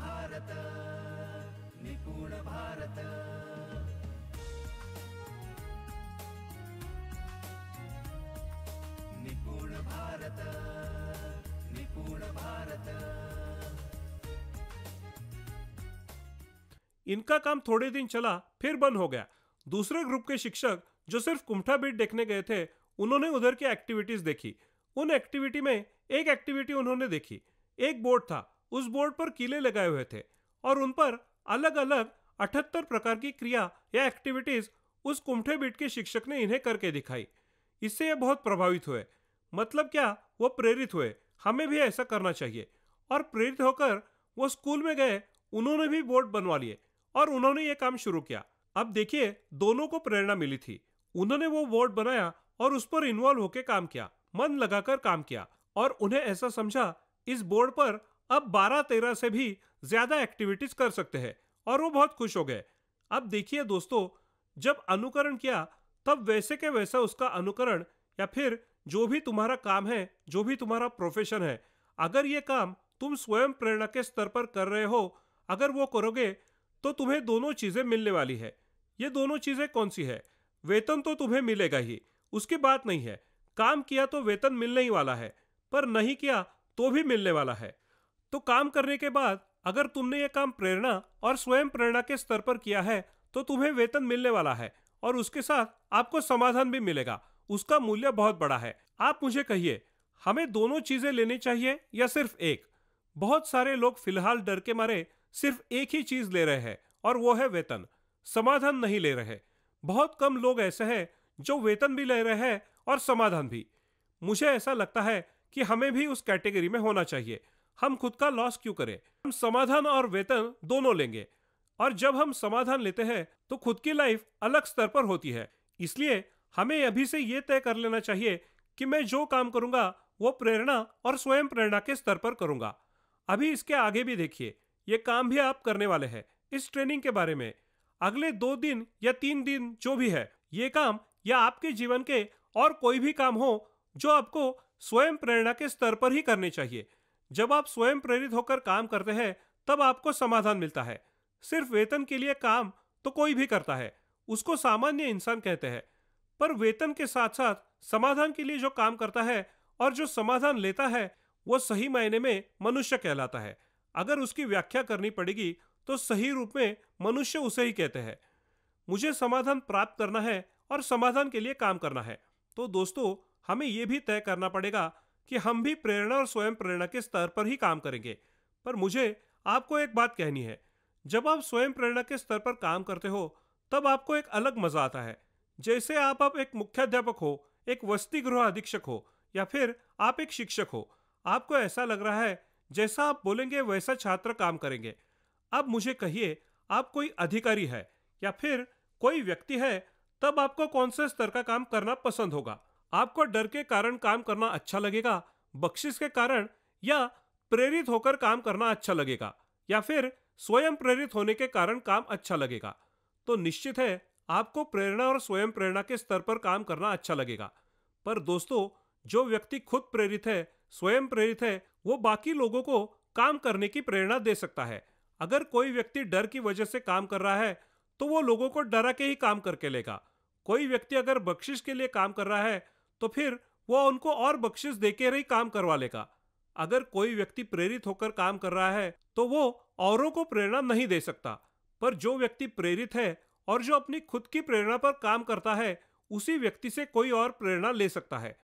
भारत निपुण भारत निपुण भारत निपुण भारत। इनका काम थोड़े दिन चला फिर बंद हो गया। दूसरे ग्रुप के शिक्षक जो सिर्फ कुम्ठा बीट देखने गए थे, उन्होंने उधर की एक्टिविटीज देखी। उन एक्टिविटी में एक एक्टिविटी उन्होंने देखी। एक बोर्ड था, उस बोर्ड पर कीले लगाए हुए थे और उन पर अलग अलग 78 प्रकार की क्रिया या एक्टिविटीज उस कुम्ठे बीट के शिक्षक ने इन्हें करके दिखाई। इससे ये बहुत प्रभावित हुए। मतलब क्या, वो प्रेरित हुए, हमें भी ऐसा करना चाहिए। और प्रेरित होकर वो स्कूल में गए, उन्होंने भी बोर्ड बनवा लिए और उन्होंने ये काम शुरू किया। अब देखिए, दोनों को प्रेरणा मिली थी। उन्होंने वो बोर्ड बनाया और उस पर इन्वॉल्व होकर काम किया, मन लगाकर काम किया और उन्हें ऐसा समझा इस बोर्ड पर अब 12-13 से भी ज्यादा एक्टिविटीज कर सकते हैं और वो बहुत खुश हो गए। अब देखिए दोस्तों, जब अनुकरण किया तब वैसे के वैसा उसका अनुकरण, या फिर जो भी तुम्हारा काम है, जो भी तुम्हारा प्रोफेशन है, अगर ये काम तुम स्वयं प्रेरणा के स्तर पर कर रहे हो, अगर वो करोगे तो तुम्हें दोनों चीजें मिलने वाली है। ये दोनों चीजें कौन सी है? वेतन तो तुम्हें मिलेगा ही, उसकी बात नहीं है। काम किया तो वेतन मिलने ही वाला है, पर नहीं किया तो भी मिलने वाला है। तो काम करने के बाद अगर तुमने ये काम प्रेरणा और स्वयं प्रेरणा के स्तर पर किया है तो तुम्हें वेतन मिलने वाला है और उसके साथ आपको समाधान भी मिलेगा। उसका मूल्य बहुत बड़ा है। आप मुझे कहिए, हमें दोनों चीजें लेनी चाहिए या सिर्फ एक? बहुत सारे लोग फिलहाल डर के मारे सिर्फ एक ही चीज ले रहे हैं और वो है वेतन, समाधान नहीं ले रहे। बहुत कम लोग ऐसे हैं जो वेतन भी ले रहे हैं और समाधान भी। मुझे ऐसा लगता है कि हमें भी उस कैटेगरी में होना चाहिए। हम खुद का लॉस क्यों करें? हम समाधान और वेतन दोनों लेंगे और जब हम समाधान लेते हैं तो खुद की लाइफ अलग स्तर पर होती है। इसलिए हमें अभी से ये तय कर लेना चाहिए कि मैं जो काम करूंगा वो प्रेरणा और स्वयं प्रेरणा के स्तर पर करूंगा। अभी इसके आगे भी देखिए, ये काम भी आप करने वाले हैं इस ट्रेनिंग के बारे में। अगले 2 दिन या 3 दिन जो भी है, ये काम या आपके जीवन के और कोई भी काम हो जो आपको स्वयं प्रेरणा के स्तर पर ही करने चाहिए। जब आप स्वयं प्रेरित होकर काम करते हैं तब आपको समाधान मिलता है। सिर्फ वेतन के लिए काम तो कोई भी करता है, उसको सामान्य इंसान कहते हैं। पर वेतन के साथ साथ समाधान के लिए जो काम करता है और जो समाधान लेता है, वो सही मायने में मनुष्य कहलाता है। अगर उसकी व्याख्या करनी पड़ेगी तो सही रूप में मनुष्य उसे ही कहते हैं। मुझे समाधान प्राप्त करना है और समाधान के लिए काम करना है। तो दोस्तों, हमें यह भी तय करना पड़ेगा कि हम भी प्रेरणा और स्वयं प्रेरणा के स्तर पर ही काम करेंगे। पर मुझे आपको एक बात कहनी है, जब आप स्वयं प्रेरणा के स्तर पर काम करते हो तब आपको एक अलग मजा आता है। जैसे आप अब एक मुख्याध्यापक हो, एक वसति गृह अधीक्षक हो, या फिर आप एक शिक्षक हो। आपको ऐसा लग रहा है जैसा आप बोलेंगे वैसा छात्र काम करेंगे। अब मुझे कहिए, आप कोई अधिकारी है या फिर कोई व्यक्ति है, तब आपको कौन से स्तर का काम करना पसंद होगा? आपको डर के कारण काम करना अच्छा लगेगा, बख्शिश के कारण, या प्रेरित होकर काम करना अच्छा लगेगा, या फिर स्वयं प्रेरित होने के कारण काम अच्छा लगेगा? तो निश्चित है आपको प्रेरणा और स्वयं प्रेरणा के स्तर पर काम करना अच्छा लगेगा। पर दोस्तों, जो व्यक्ति खुद प्रेरित है, स्वयं प्रेरित है, वो बाकी लोगों को काम करने की प्रेरणा दे सकता है। अगर कोई व्यक्ति डर की वजह से काम कर रहा है तो वो लोगों को डरा के ही काम करके लेगा। कोई व्यक्ति अगर बख्शिश के लिए काम कर रहा है तो फिर वो उनको और बख्शिश देकर ही काम करवा लेगा। अगर कोई व्यक्ति प्रेरित होकर काम कर रहा है तो वो औरों को प्रेरणा नहीं दे सकता। पर जो व्यक्ति प्रेरित है और जो अपनी खुद की प्रेरणा पर काम करता है, उसी व्यक्ति से कोई और प्रेरणा ले सकता है।